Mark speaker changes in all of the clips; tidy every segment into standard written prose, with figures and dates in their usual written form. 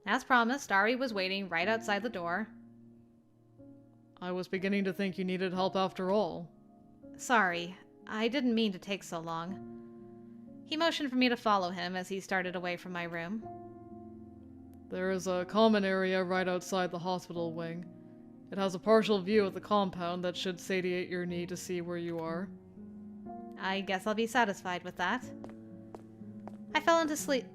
Speaker 1: As promised, Ari was waiting right outside the door.
Speaker 2: I was beginning to think you needed help after all.
Speaker 1: Sorry, I didn't mean to take so long. He motioned for me to follow him as he started away from my room.
Speaker 2: There is a common area right outside the hospital wing. It has a partial view of the compound that should satiate your need to see where you are.
Speaker 1: I guess I'll be satisfied with that. I fell into sleep.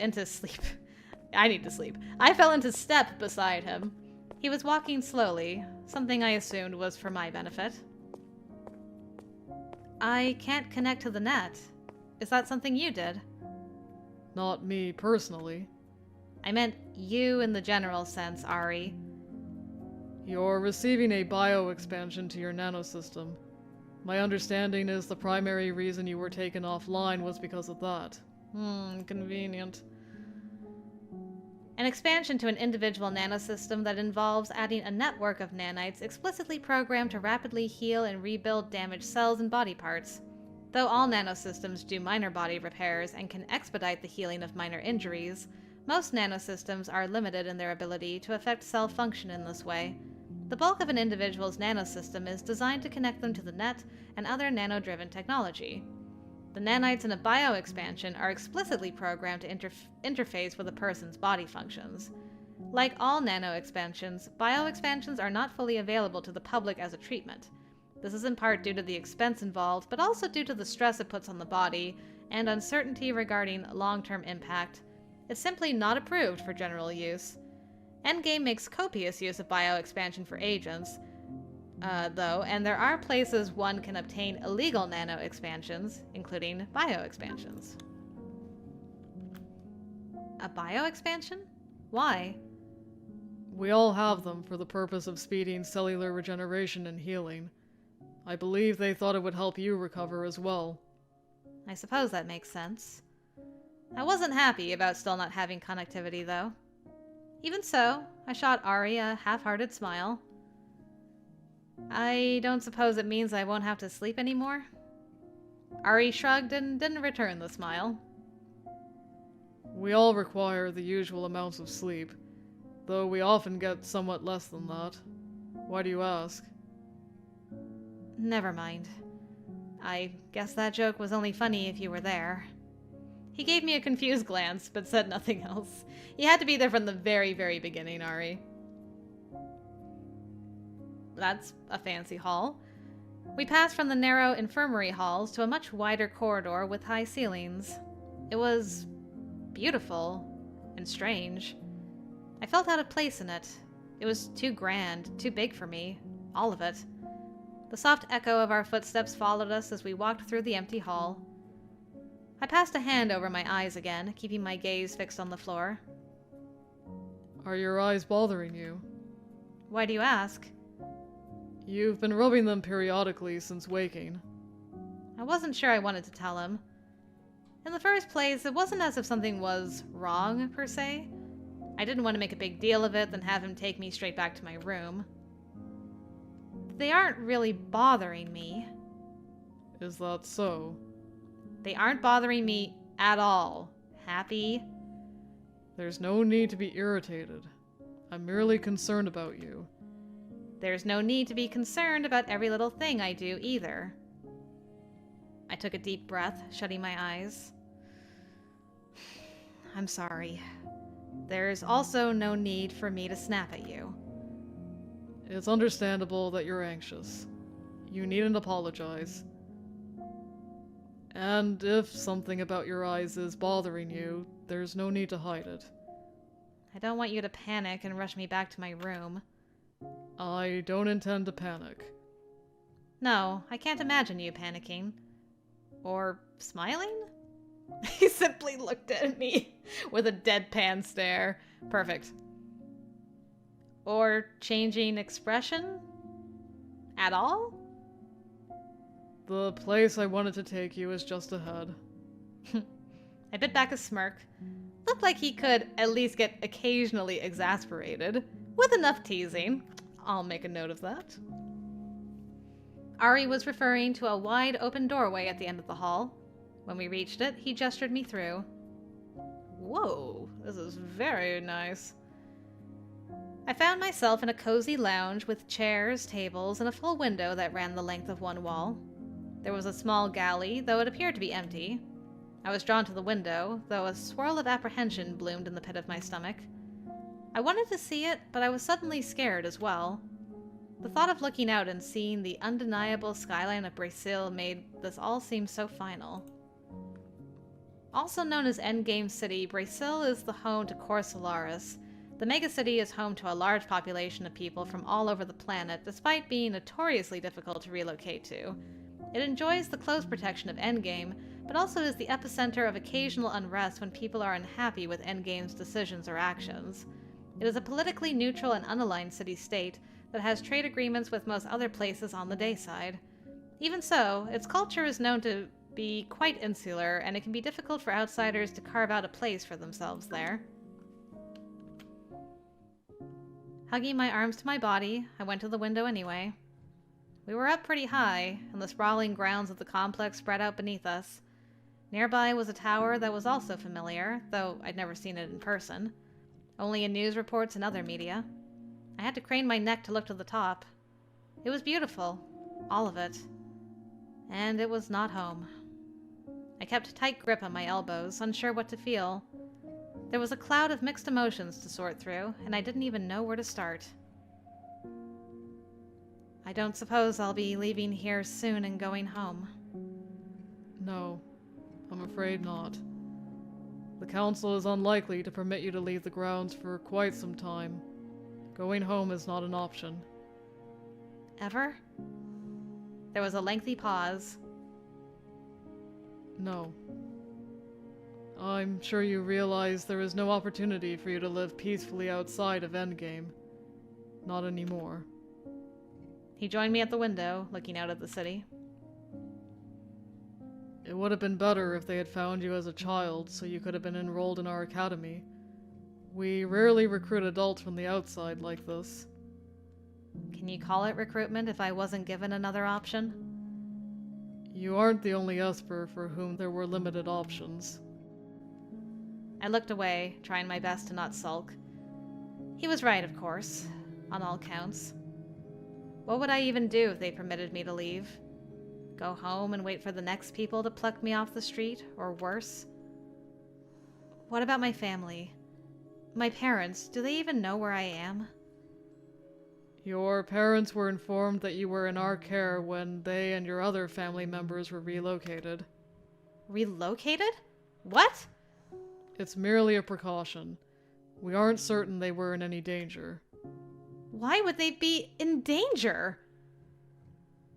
Speaker 1: I need to sleep. I fell into step beside him. He was walking slowly, something I assumed was for my benefit. I can't connect to the net. Is that something you did?
Speaker 2: Not me personally.
Speaker 1: I meant you in the general sense, Ari.
Speaker 2: You're receiving a bio-expansion to your nanosystem. My understanding is the primary reason you were taken offline was because of that. Convenient.
Speaker 1: An expansion to an individual nanosystem that involves adding a network of nanites explicitly programmed to rapidly heal and rebuild damaged cells and body parts. Though all nanosystems do minor body repairs and can expedite the healing of minor injuries, most nanosystems are limited in their ability to affect cell function in this way. The bulk of an individual's nanosystem is designed to connect them to the net and other nano-driven technology. The nanites in a bio-expansion are explicitly programmed to interface with a person's body functions. Like all nano-expansions, bio-expansions are not fully available to the public as a treatment. This is in part due to the expense involved, but also due to the stress it puts on the body and uncertainty regarding long-term impact. It's simply not approved for general use. Endgame makes copious use of bio-expansion for agents, though, and there are places one can obtain illegal nano-expansions, including bio-expansions. A bio-expansion? Why?
Speaker 2: We all have them for the purpose of speeding cellular regeneration and healing. I believe they thought it would help you recover as well.
Speaker 1: I suppose that makes sense. I wasn't happy about still not having connectivity, though. Even so, I shot Ari a half-hearted smile. I don't suppose it means I won't have to sleep anymore? Ari shrugged and didn't return the smile.
Speaker 2: We all require the usual amounts of sleep, though we often get somewhat less than that. Why do you ask?
Speaker 1: Never mind. I guess that joke was only funny if you were there. He gave me a confused glance, but said nothing else. You had to be there from the very, very beginning, Ari. That's a fancy hall. We passed from the narrow infirmary halls to a much wider corridor with high ceilings. It was beautiful and strange. I felt out of place in it. It was too grand, too big for me. All of it. The soft echo of our footsteps followed us as we walked through the empty hall. I passed a hand over my eyes again, keeping my gaze fixed on the floor.
Speaker 2: Are your eyes bothering you?
Speaker 1: Why do you ask?
Speaker 2: You've been rubbing them periodically since waking.
Speaker 1: I wasn't sure I wanted to tell him. In the first place, it wasn't as if something was wrong, per se. I didn't want to make a big deal of it, then have him take me straight back to my room. They aren't really bothering me.
Speaker 2: Is that so?
Speaker 1: They aren't bothering me at all. Happy?
Speaker 2: There's no need to be irritated. I'm merely concerned about you.
Speaker 1: There's no need to be concerned about every little thing I do, either. I took a deep breath, shutting my eyes. I'm sorry. There's also no need for me to snap at you.
Speaker 2: It's understandable that you're anxious. You needn't apologize. And if something about your eyes is bothering you, there's no need to hide it.
Speaker 1: I don't want you to panic and rush me back to my room.
Speaker 2: I don't intend to panic.
Speaker 1: No, I can't imagine you panicking. Or smiling? He simply looked at me with a deadpan stare. Perfect. Or changing expression? At all?
Speaker 2: The place I wanted to take you is just ahead.
Speaker 1: I bit back a smirk. Looked like he could at least get occasionally exasperated, with enough teasing. I'll make a note of that. Ari was referring to a wide open doorway at the end of the hall. When we reached it, he gestured me through. Whoa, this is very nice. I found myself in a cozy lounge with chairs, tables, and a full window that ran the length of one wall. There was a small galley, though it appeared to be empty. I was drawn to the window, though a swirl of apprehension bloomed in the pit of my stomach. I wanted to see it, but I was suddenly scared as well. The thought of looking out and seeing the undeniable skyline of Brazil made this all seem so final. Also known as Endgame City, Brazil is the home to Cor Solaris. The megacity is home to a large population of people from all over the planet, despite being notoriously difficult to relocate to. It enjoys the close protection of Endgame, but also is the epicenter of occasional unrest when people are unhappy with Endgame's decisions or actions. It is a politically neutral and unaligned city-state that has trade agreements with most other places on the day side. Even so, its culture is known to be quite insular, and it can be difficult for outsiders to carve out a place for themselves there. Hugging my arms to my body, I went to the window anyway. We were up pretty high, and the sprawling grounds of the complex spread out beneath us. Nearby was a tower that was also familiar, though I'd never seen it in person. Only in news reports and other media. I had to crane my neck to look to the top. It was beautiful. All of it. And it was not home. I kept a tight grip on my elbows, unsure what to feel. There was a cloud of mixed emotions to sort through, and I didn't even know where to start. I don't suppose I'll be leaving here soon and going home.
Speaker 2: No, I'm afraid not. The Council is unlikely to permit you to leave the grounds for quite some time. Going home is not an option.
Speaker 1: Ever? There was a lengthy pause.
Speaker 2: No. I'm sure you realize there is no opportunity for you to live peacefully outside of Endgame. Not anymore.
Speaker 1: He joined me at the window, looking out at the city.
Speaker 2: It would have been better if they had found you as a child, so you could have been enrolled in our academy. We rarely recruit adults from the outside like this.
Speaker 1: Can you call it recruitment if I wasn't given another option?
Speaker 2: You aren't the only Esper for whom there were limited options.
Speaker 1: I looked away, trying my best to not sulk. He was right, of course, on all counts. What would I even do if they permitted me to leave? Go home and wait for the next people to pluck me off the street, or worse? What about my family? My parents, do they even know where I am?
Speaker 2: Your parents were informed that you were in our care when they and your other family members were relocated.
Speaker 1: Relocated? What?
Speaker 2: It's merely a precaution. We aren't certain they were in any danger.
Speaker 1: Why would they be in danger?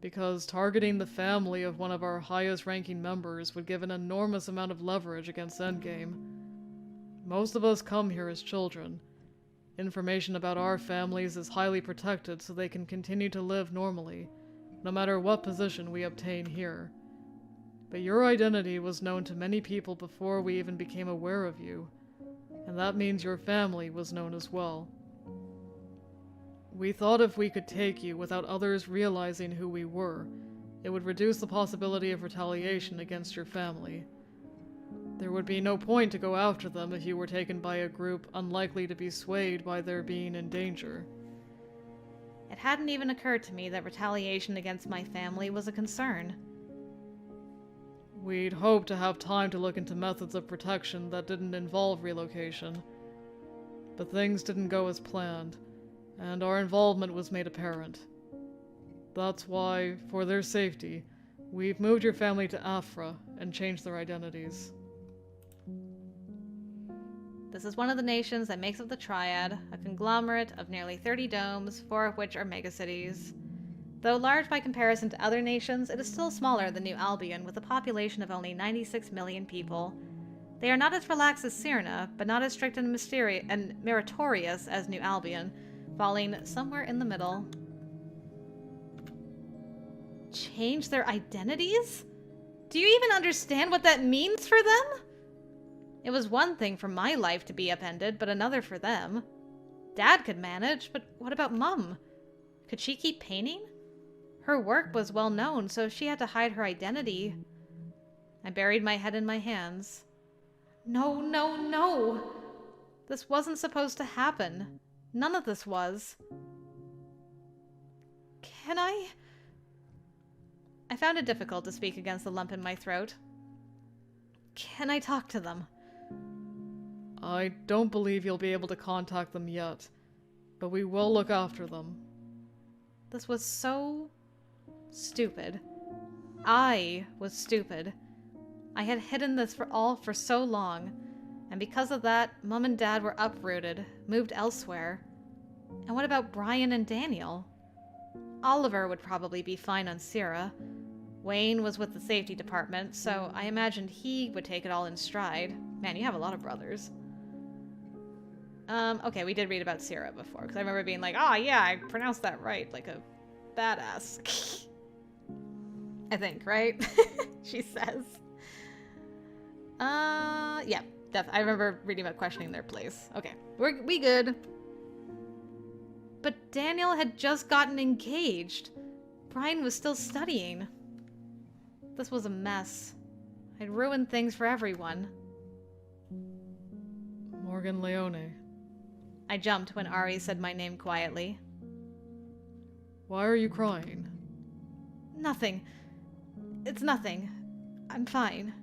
Speaker 2: Because targeting the family of one of our highest-ranking members would give an enormous amount of leverage against Endgame. Most of us come here as children. Information about our families is highly protected so they can continue to live normally, no matter what position we obtain here. But your identity was known to many people before we even became aware of you, and that means your family was known as well. We thought if we could take you without others realizing who we were, it would reduce the possibility of retaliation against your family. There would be no point to go after them if you were taken by a group unlikely to be swayed by their being in danger.
Speaker 1: It hadn't even occurred to me that retaliation against my family was a concern.
Speaker 2: We'd hoped to have time to look into methods of protection that didn't involve relocation. But things didn't go as planned, and our involvement was made apparent. That's why, for their safety, we've moved your family to Afra and changed their identities.
Speaker 1: This is one of the nations that makes up the Triad, a conglomerate of nearly 30 domes, 4 of which are megacities. Though large by comparison to other nations, it is still smaller than New Albion, with a population of only 96 million people. They are not as relaxed as Cyrna, but not as strict and meritorious as New Albion, falling somewhere in the middle. Change their identities? Do you even understand what that means for them? It was one thing for my life to be upended, but another for them. Dad could manage, but what about Mum? Could she keep painting? Her work was well known, so she had to hide her identity. I buried my head in my hands. No, no, no! This wasn't supposed to happen. None of this was. Can I found it difficult to speak against the lump in my throat. Can I talk to them?
Speaker 2: I don't believe you'll be able to contact them yet, but we will look after them.
Speaker 1: This was so stupid. I was stupid. I had hidden this for so long, and because of that, Mom and Dad were uprooted, moved elsewhere. And what about Brian and Daniel? Oliver would probably be fine on Sierra. Wayne was with the safety department, so I imagined he would take it all in stride. Man, you have a lot of brothers. Okay, we did read about Sierra before, because I remember being like, oh yeah, I pronounced that right, like a badass. I think, right? She says. Yeah, I remember reading about questioning their place. Okay, we good. But Daniel had just gotten engaged. Brian was still studying. This was a mess. I'd ruined things for everyone.
Speaker 2: Morgan Leone.
Speaker 1: I jumped when Ari said my name quietly.
Speaker 2: Why are you crying?
Speaker 1: Nothing. It's nothing. I'm fine.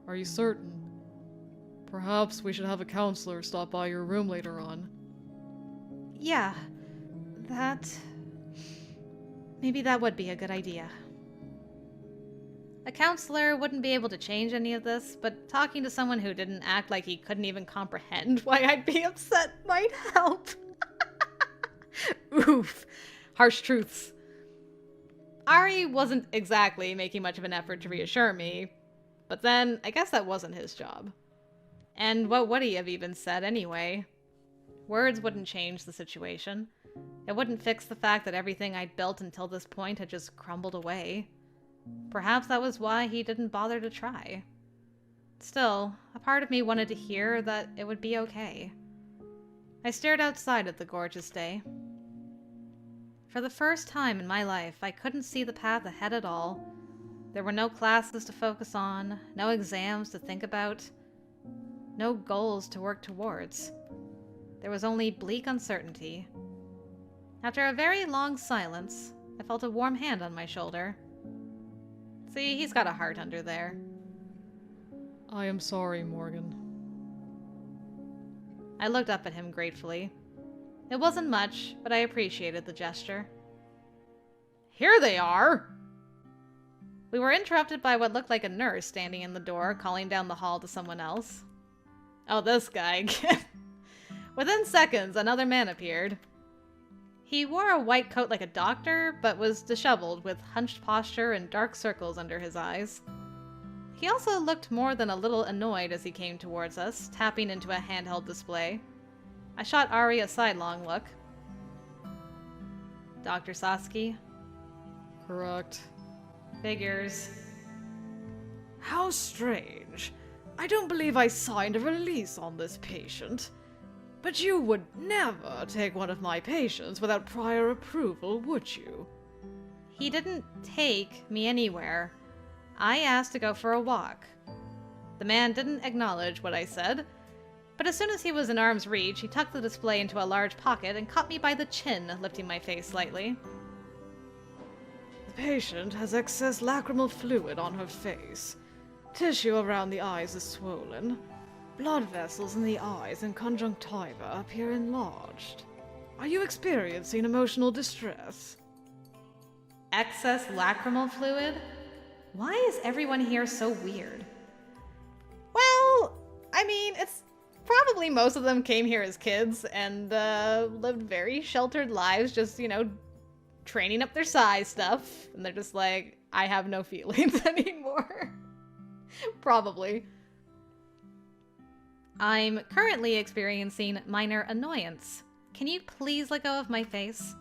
Speaker 2: Are you certain? Perhaps we should have a counselor stop by your room later on.
Speaker 1: Yeah, maybe that would be a good idea. A counselor wouldn't be able to change any of this, but talking to someone who didn't act like he couldn't even comprehend why I'd be upset might help. Oof. Harsh truths. Ari wasn't exactly making much of an effort to reassure me, but then I guess that wasn't his job. And what would he have even said anyway? Words wouldn't change the situation. It wouldn't fix the fact that everything I'd built until this point had just crumbled away. Perhaps that was why he didn't bother to try. Still, a part of me wanted to hear that it would be okay. I stared outside at the gorgeous day. For the first time in my life, I couldn't see the path ahead at all. There were no classes to focus on, no exams to think about, no goals to work towards. There was only bleak uncertainty. After a very long silence, I felt a warm hand on my shoulder. See, he's got a heart under there.
Speaker 2: I am sorry, Morgan.
Speaker 1: I looked up at him gratefully. It wasn't much, but I appreciated the gesture. Here they are! We were interrupted by what looked like a nurse standing in the door, calling down the hall to someone else. Oh, this guy. Within seconds, another man appeared. He wore a white coat like a doctor, but was disheveled with hunched posture and dark circles under his eyes. He also looked more than a little annoyed as he came towards us, tapping into a handheld display. I shot Ari a sidelong look. Dr. Sasaki?
Speaker 2: Correct.
Speaker 1: Figures.
Speaker 3: How strange. I don't believe I signed a release on this patient. But you would never take one of my patients without prior approval, would you?
Speaker 1: He didn't take me anywhere. I asked to go for a walk. The man didn't acknowledge what I said, but as soon as he was in arm's reach, he tucked the display into a large pocket and caught me by the chin, lifting my face slightly.
Speaker 3: The patient has excess lacrimal fluid on her face. Tissue around the eyes is swollen. Blood vessels in the eyes and conjunctiva appear enlarged. Are you experiencing emotional distress?
Speaker 1: Excess lacrimal fluid? Why is everyone here so weird? Well, I mean, it's probably most of them came here as kids and lived very sheltered lives, just, training up their psi stuff. And they're just like, I have no feelings anymore. Probably. I'm currently experiencing minor annoyance. Can you please let go of my face?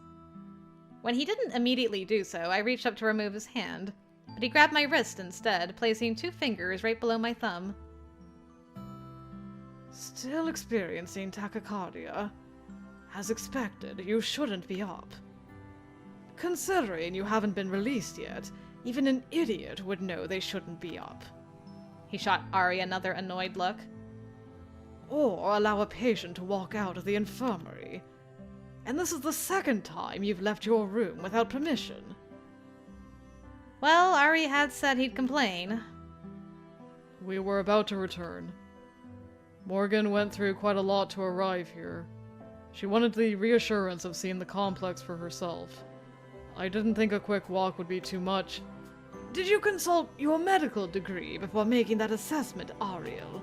Speaker 1: When he didn't immediately do so, I reached up to remove his hand, but he grabbed my wrist instead, placing 2 fingers right below my thumb.
Speaker 3: Still experiencing tachycardia? As expected, you shouldn't be up. Considering you haven't been released yet, even an idiot would know they shouldn't be up.
Speaker 1: He shot Ari another annoyed look.
Speaker 3: or allow a patient to walk out of the infirmary. And this is the second time you've left your room without permission.
Speaker 1: Well, Ari had said he'd complain.
Speaker 2: We were about to return. Morgan went through quite a lot to arrive here. She wanted the reassurance of seeing the complex for herself. I didn't think a quick walk would be too much.
Speaker 3: Did you consult your medical degree before making that assessment, Ariel?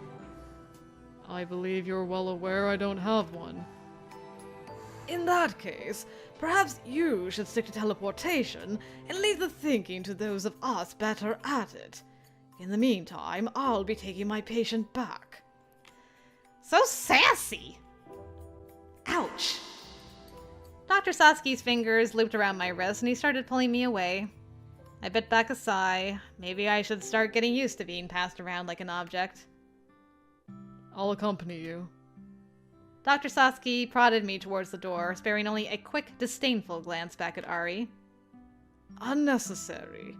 Speaker 2: I believe you're well aware I don't have one.
Speaker 3: In that case, perhaps you should stick to teleportation and leave the thinking to those of us better at it. In the meantime, I'll be taking my patient back.
Speaker 1: So sassy! Ouch! Dr. Sasuke's fingers looped around my wrist and he started pulling me away. I bit back a sigh. Maybe I should start getting used to being passed around like an object.
Speaker 2: I'll accompany you.
Speaker 1: Dr. Sasuke prodded me towards the door, sparing only a quick, disdainful glance back at Ari.
Speaker 3: Unnecessary.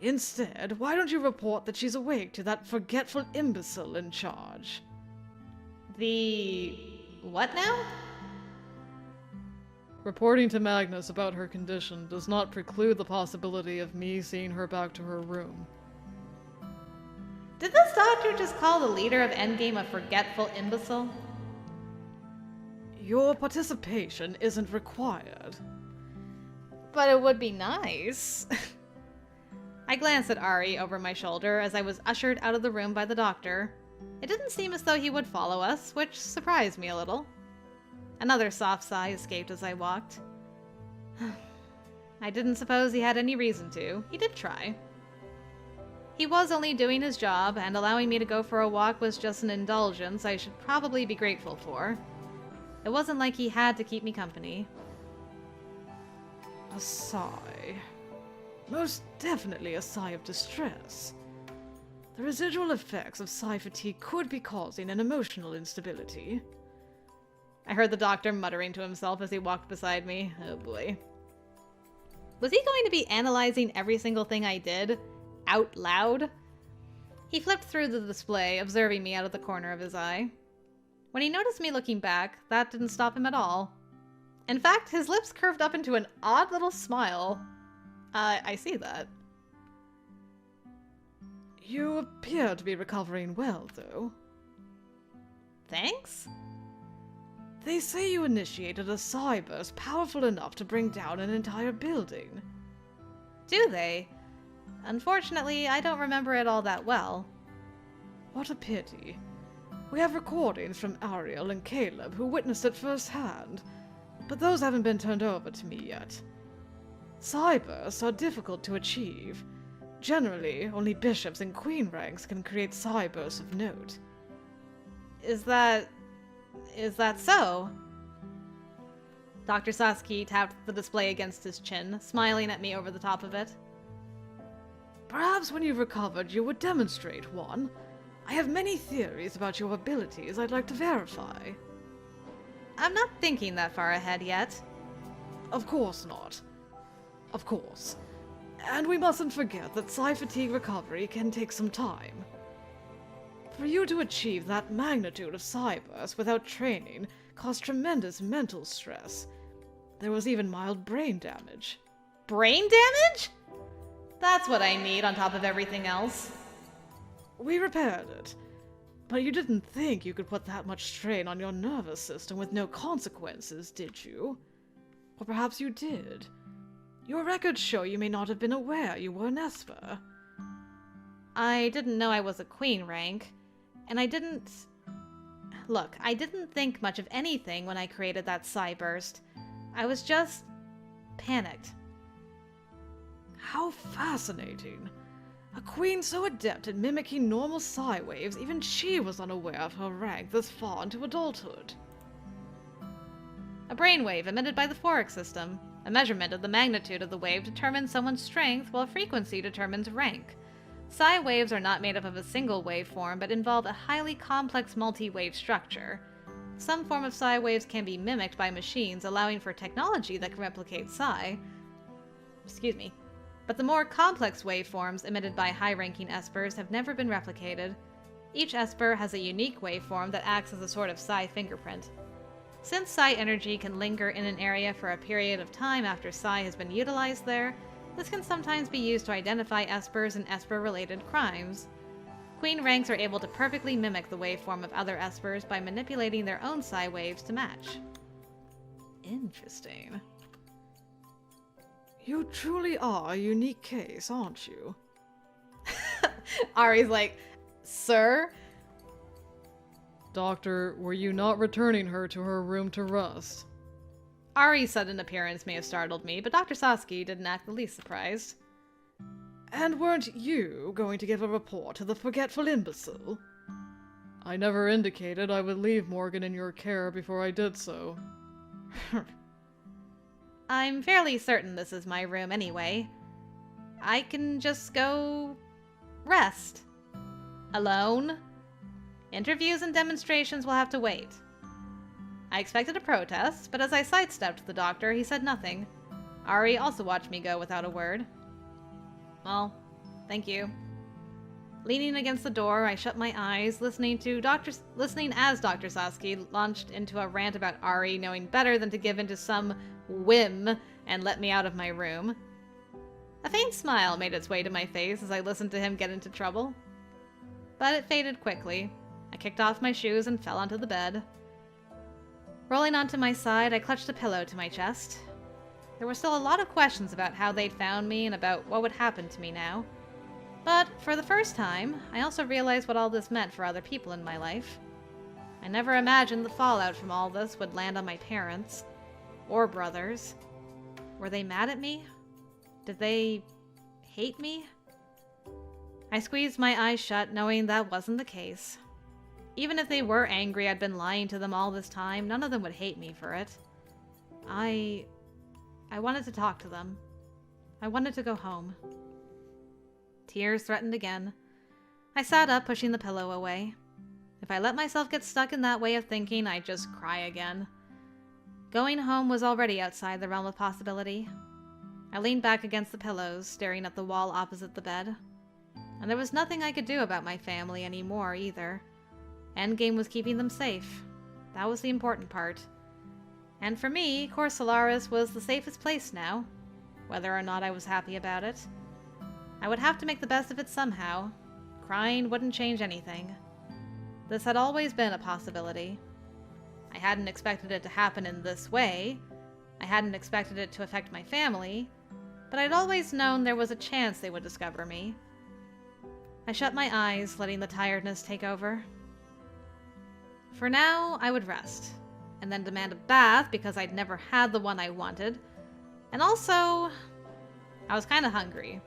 Speaker 3: Instead, why don't you report that she's awake to that forgetful imbecile in charge?
Speaker 1: The... what now?
Speaker 2: Reporting to Magnus about her condition does not preclude the possibility of me seeing her back to her room.
Speaker 1: Did this doctor just call the leader of Endgame a forgetful imbecile?
Speaker 3: Your participation isn't required.
Speaker 1: But it would be nice. I glanced at Ari over my shoulder as I was ushered out of the room by the doctor. It didn't seem as though he would follow us, which surprised me a little. Another soft sigh escaped as I walked. I didn't suppose he had any reason to. He did try. He was only doing his job, and allowing me to go for a walk was just an indulgence I should probably be grateful for. It wasn't like he had to keep me company.
Speaker 3: A sigh. Most definitely a sigh of distress. The residual effects of psi fatigue could be causing an emotional instability.
Speaker 1: I heard the doctor muttering to himself as he walked beside me. Oh boy. Was he going to be analyzing every single thing I did? Out loud? He flipped through the display, observing me out of the corner of his eye. When he noticed me looking back, that didn't stop him at all. In fact, his lips curved up into an odd little smile. I see that.
Speaker 3: You appear to be recovering well, though.
Speaker 1: Thanks?
Speaker 3: They say you initiated a psi burst powerful enough to bring down an entire building.
Speaker 1: Do they? Unfortunately, I don't remember it all that well.
Speaker 3: What a pity. We have recordings from Ariel and Caleb who witnessed it firsthand, but those haven't been turned over to me yet. Psi bursts are difficult to achieve. Generally, only bishops and queen ranks can create psi bursts of note.
Speaker 1: Is that so? Dr. Sasuke tapped the display against his chin, smiling at me over the top of it.
Speaker 3: Perhaps when you've recovered you would demonstrate one. I have many theories about your abilities I'd like to verify.
Speaker 1: I'm not thinking that far ahead yet.
Speaker 3: Of course not. Of course. And we mustn't forget that psi fatigue recovery can take some time. For you to achieve that magnitude of psi burst without training caused tremendous mental stress. There was even mild brain damage.
Speaker 1: Brain damage? That's what I need on top of everything else.
Speaker 3: We repaired it. But you didn't think you could put that much strain on your nervous system with no consequences, did you? Or perhaps you did. Your records show you may not have been aware you were an Esper.
Speaker 1: I didn't know I was a queen rank, and I didn't... Look, I didn't think much of anything when I created that psi burst. I was just... panicked.
Speaker 3: How fascinating. A queen so adept at mimicking normal psi waves, even she was unaware of her rank this far into adulthood.
Speaker 1: A brainwave emitted by the Phoric system. A measurement of the magnitude of the wave determines someone's strength, while frequency determines rank. Psi waves are not made up of a single waveform, but involve a highly complex multi-wave structure. Some form of psi waves can be mimicked by machines, allowing for technology that can replicate psi. But the more complex waveforms emitted by high-ranking espers have never been replicated. each Esper has a unique waveform that acts as a sort of Psi fingerprint. Since Psi energy can linger in an area for a period of time after Psi has been utilized there, this can sometimes be used to identify Espers and Esper-related crimes. Queen ranks are able to perfectly mimic the waveform of other Espers by manipulating their own Psi waves to match. Interesting.
Speaker 3: You truly are a unique case, aren't you?
Speaker 1: Ari's like, "Sir?"
Speaker 2: Doctor, were you not returning her to her room to rest?
Speaker 1: Ari's sudden appearance may have startled me, but Dr. Sasaki didn't act the least surprised.
Speaker 3: And weren't you going to give a report to the forgetful imbecile?
Speaker 2: I never indicated I would leave Morgan in your care before I did so.
Speaker 1: I'm fairly certain this is my room anyway. I can just go rest. Alone? Interviews and demonstrations will have to wait. I expected a protest, but as I sidestepped the doctor, he said nothing. Ari also watched me go without a word. Well, thank you. Leaning against the door, I shut my eyes, listening as Dr. Sasaki launched into a rant about Ari knowing better than to give in to some whim and let me out of my room. A faint smile made its way to my face as I listened to him get into trouble. But it faded quickly. I kicked off my shoes and fell onto the bed. Rolling onto my side, I clutched a pillow to my chest. There were still a lot of questions about how they'd found me and about what would happen to me now. But for the first time, I also realized what all this meant for other people in my life. I never imagined the fallout from all this would land on my parents. Or brothers. Were they mad at me? Did they hate me? I squeezed my eyes shut, knowing that wasn't the case. Even if they were angry I'd been lying to them all this time, none of them would hate me for it. I wanted to talk to them. I wanted to go home. Tears threatened again. I sat up, pushing the pillow away. If I let myself get stuck in that way of thinking, I'd just cry again. Going home was already outside the realm of possibility. I leaned back against the pillows, staring at the wall opposite the bed. And there was nothing I could do about my family anymore, either. Endgame was keeping them safe. That was the important part. And for me, Cor Solaris was the safest place now, whether or not I was happy about it. I would have to make the best of it somehow. Crying wouldn't change anything. This had always been a possibility. I hadn't expected it to happen in this way. I hadn't expected it to affect my family, but I'd always known there was a chance they would discover me. I shut my eyes, letting the tiredness take over. For now, I would rest, and then demand a bath because I'd never had the one I wanted. And also, I was kinda hungry.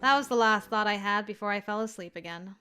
Speaker 1: That was the last thought I had before I fell asleep again.